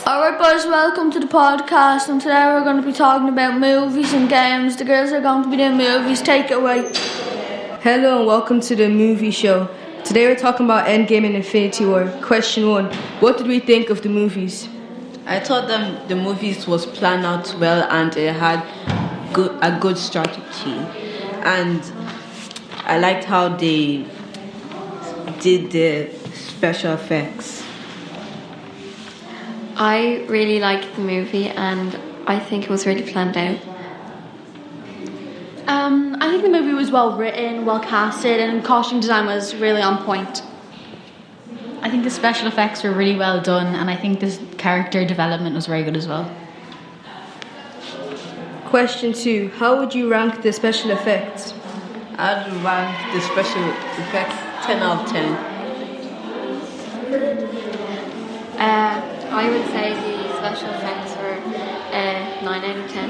Alright boys, welcome to the podcast, and today we're going to be talking about movies and games. The girls are going to be doing movies. Take it away. Hello and welcome to the movie show. Today we're talking about Endgame and Infinity War. Question 1. What did we think of the movies? I thought the movies was planned out well and it had a good strategy. And I liked how they did the special effects. I really liked the movie and I think it was really planned out. I think the movie was well written, well casted, and costume design was really on point. I think the special effects were really well done, and I think the character development was very good as well. Question 2. How would you rank the special effects? I'd rank the special effects 10 out of 10. I would say the special effects were 9 out of 10.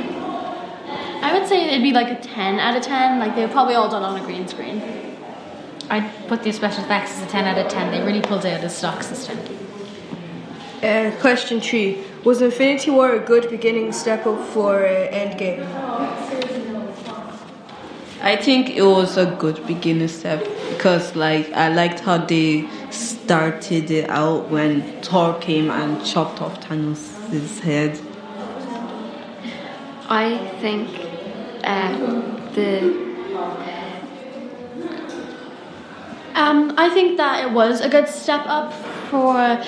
I would say it'd be like a 10 out of 10. Like, they were probably all done on a green screen. I'd put the special effects as a 10 out of 10. They really pulled out the stocks this time. Question 3. Was Infinity War a good beginning step up for Endgame? I think it was a good beginning step because I liked how they started it out when Thor came and chopped off Thanos' head. I think I think that it was a good step up for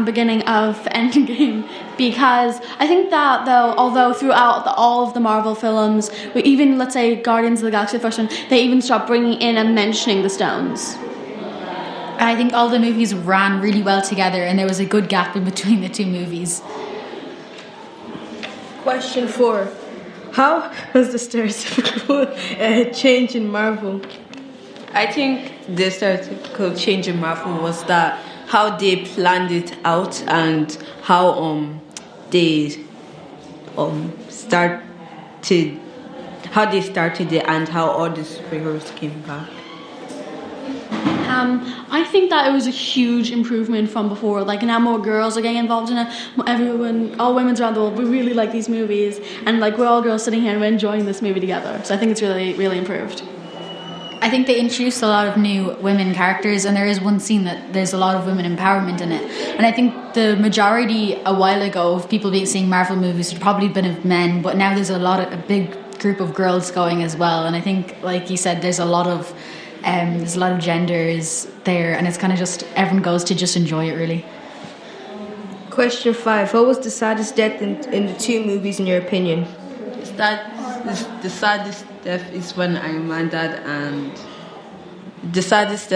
beginning of Endgame, because I think that although throughout all of the Marvel films, even let's say Guardians of the Galaxy, the first one, they even stopped bringing in and mentioning the stones. And I think all the movies ran really well together, and there was a good gap in between the two movies. Question 4. How was the stereotypical change in Marvel? I think the stereotypical change in Marvel was that how they planned it out and how they started it and how all the superheroes came back. I think that it was a huge improvement from before. Like, now more girls are getting involved in it. All women around the world, we really like these movies, and like, we're all girls sitting here and we're enjoying this movie together. So I think it's really, really improved. I think they introduced a lot of new women characters, and there is one scene that there's a lot of women empowerment in it. And I think the majority a while ago of people seeing Marvel movies would probably have been of men, but now there's a big group of girls going as well. And I think, like you said, there's a lot of genders there, and it's kind of just everyone goes to just enjoy it, really. Question 5. What was the saddest death in the two movies, in your opinion? The saddest death is when Iron Man died, and the saddest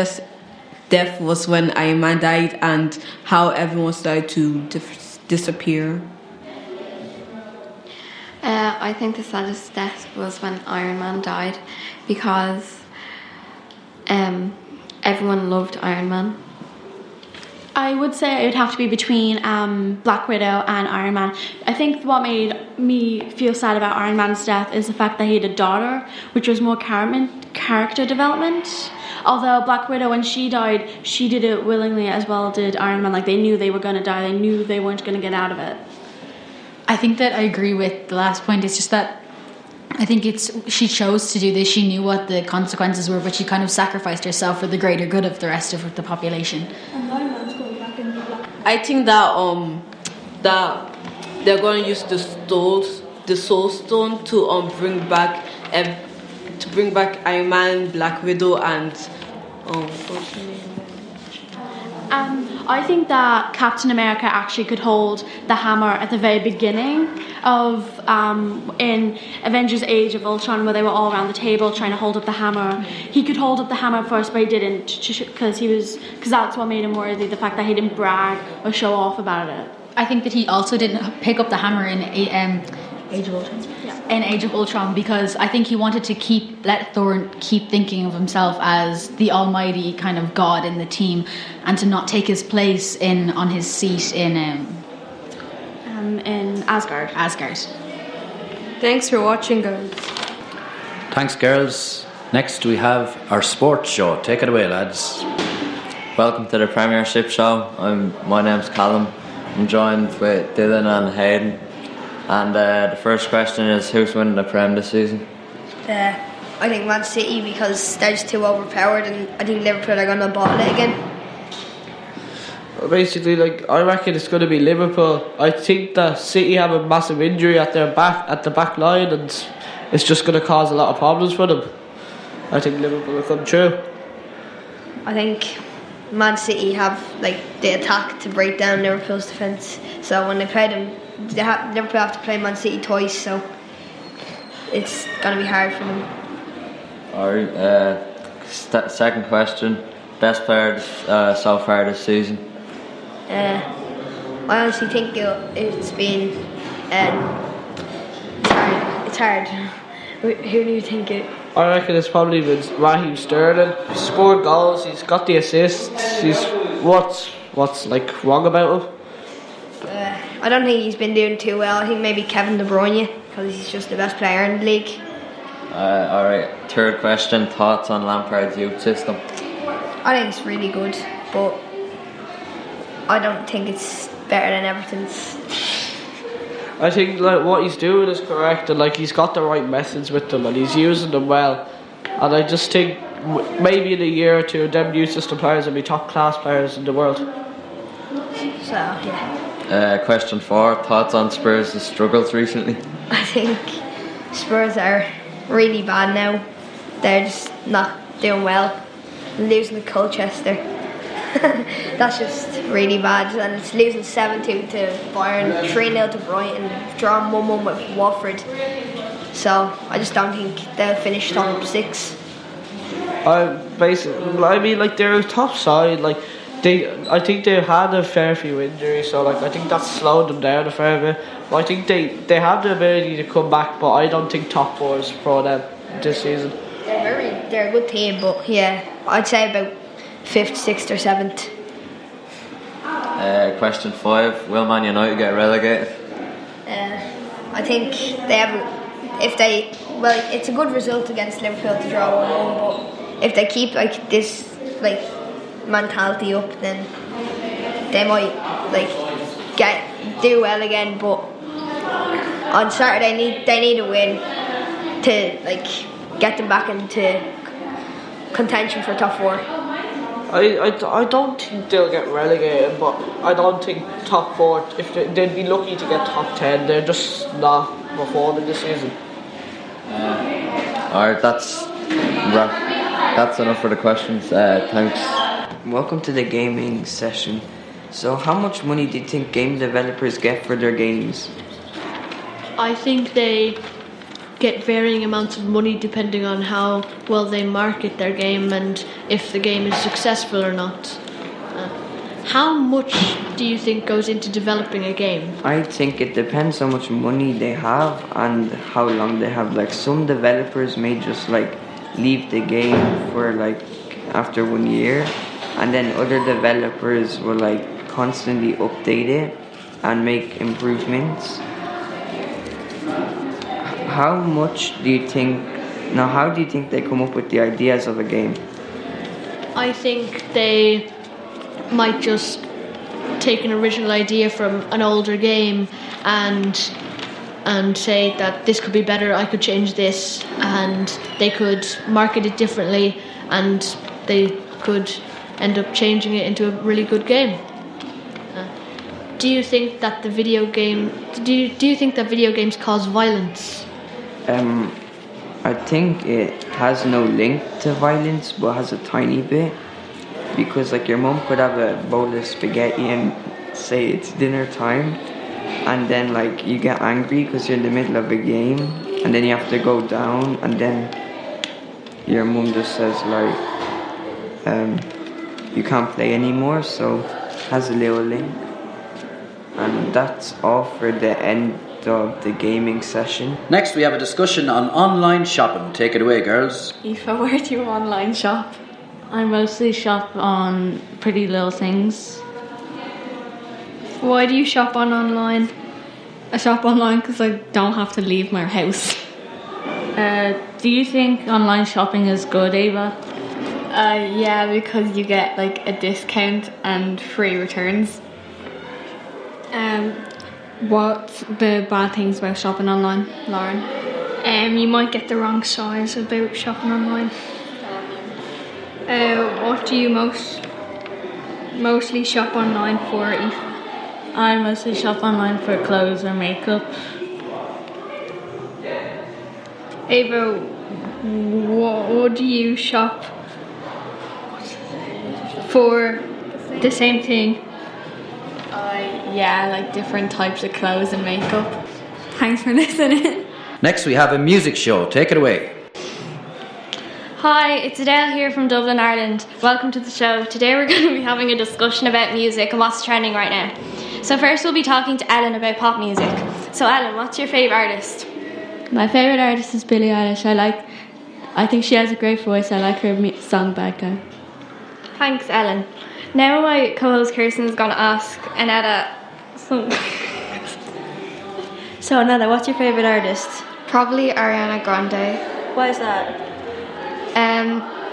death was when Iron Man died and how everyone started to disappear. I think the saddest death was when Iron Man died, because everyone loved Iron Man. I would say it would have to be between Black Widow and Iron Man. I think what made me feel sad about Iron Man's death is the fact that he had a daughter, which was more character development. Although Black Widow, when she died, she did it willingly, as well did Iron Man. Like, they knew they were going to die. They knew they weren't going to get out of it. I think that I agree with the last point. It's just that I think she chose to do this. She knew what the consequences were, but she kind of sacrificed herself for the greater good of the rest of the population. And Iron Man's going back in the Black. I think that they're going to use the Soul Stone to bring back Iron Man, Black Widow, and what's her name? I think that Captain America actually could hold the hammer at the very beginning of in Avengers Age of Ultron, where they were all around the table trying to hold up the hammer. He could hold up the hammer first, but he didn't, because that's what made him worthy, the fact that he didn't brag or show off about it. I think that he also didn't pick up the hammer in Age of Ultron. in Age of Ultron, because I think he wanted to let Thor keep thinking of himself as the almighty kind of god in the team, and to not take his place on his seat in Asgard. Thanks for watching, girls. Thanks, girls. Next we have our sports show. Take it away, lads. Welcome to the Premiership show. My name's Callum. I'm joined with Dylan and Hayden. And the first question is, who's winning the Prem this season? I think Man City, because they're just too overpowered, and I think Liverpool are going to bottle it again. Basically, I reckon it's going to be Liverpool. I think that City have a massive injury at the back line, and it's just going to cause a lot of problems for them. I think Liverpool will come through. I think Man City have the attack to break down Liverpool's defence. So when they play them, Liverpool have to play Man City twice. So it's going to be hard for them. Alright. Second question: best player so far this season? I honestly think it's been it's hard. Who do you think it? I reckon it's probably been Raheem Sterling. He scored goals, he's got the assists. What's wrong about him? I don't think he's been doing too well. I think maybe Kevin De Bruyne, because he's just the best player in the league. Alright, third question: thoughts on Lampard's youth system? I think it's really good, but I don't think it's better than Everton's. I think what he's doing is correct, and he's got the right methods with them, and he's using them well. And I just think maybe in a year or two, them youth system players will be top class players in the world. So yeah. Question 4: thoughts on Spurs' struggles recently? I think Spurs are really bad now. They're just not doing well. Losing to Colchester. That's just really bad. And it's losing 7-2 to Bayern, 3-0 to Brighton, drawing 1-1 with Watford. So I just don't think they'll finish top 6. They're a top side. I think they had a fair few injuries, so I think that's slowed them down a fair bit. But I think they have the ability to come back, but I don't think top 4 is for them this season. They're a good team, but yeah, I'd say about 5th, 6th or 7th. Question 5: will Man United get relegated? I think they have. It's a good result against Liverpool to draw 1-1, but if they keep this mentality up, then they might do well again. But on Saturday, they need a win to get them back into contention for top 4. I don't think they'll get relegated, but I don't think top 4. If they'd be lucky to get top 10, they're just not performing this season. Alright, that's enough for the questions. Thanks. Welcome to the gaming session. So, how much money do you think game developers get for their games? I think they get varying amounts of money depending on how well they market their game and if the game is successful or not. How much do you think goes into developing a game? I think it depends how much money they have and how long they have. Some developers may just leave the game for after 1 year, and then other developers will constantly update it and make improvements. How do you think they come up with the ideas of a game? I think they might just take an original idea from an older game and say that this could be better, I could change this, and they could market it differently, and they could end up changing it into a really good game. Do you think that video games cause violence? I think it has no link to violence, but has a tiny bit. Because your mom could have a bowl of spaghetti and say it's dinner time, and then you get angry because you're in the middle of a game, and then you have to go down, and then your mom just says you can't play anymore. So it has a little link. And that's all for the end of the gaming session. Next we have a discussion on online shopping. Take it away, girls. Aoife, where do you online shop? I mostly shop on Pretty Little Things. Why do you shop online? I shop online because I don't have to leave my house. Do you think online shopping is good, Ava? Yeah, because you get a discount and free returns. What's the bad things about shopping online, Lauren? You might get the wrong size about shopping online. What do you mostly shop online for, Eve? I mostly shop online for clothes or makeup. Ava, what do you shop for? The same thing. Yeah, like different types of clothes and makeup. Thanks for listening. Next, we have a music show. Take it away. Hi, it's Adele here from Dublin, Ireland. Welcome to the show. Today we're going to be having a discussion about music and what's trending right now. So first we'll be talking to Ellen about pop music. So Ellen, what's your favourite artist? My favourite artist is Billie Eilish. I think she has a great voice. I like her song Bad Guy. Thanks, Ellen. Now my co-host Kirsten is going to ask Annetta some... So Annetta, what's your favourite artist? Probably Ariana Grande. Why is that?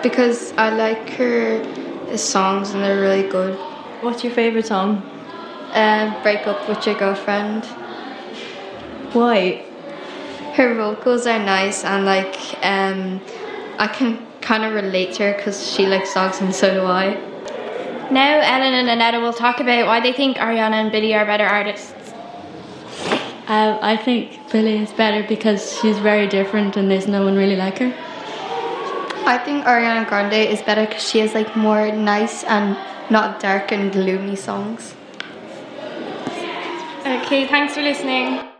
Because I like her songs and they're really good. What's your favourite song? Break Up With Your Girlfriend. Why? Her vocals are nice and I can kind of relate to her because she likes dogs and so do I. Now Ellen and Annetta will talk about why they think Ariana and Billie are better artists. I think Billie is better because she's very different and there's no one really like her. I think Ariana Grande is better because she has more nice and not dark and gloomy songs. Okay, thanks for listening.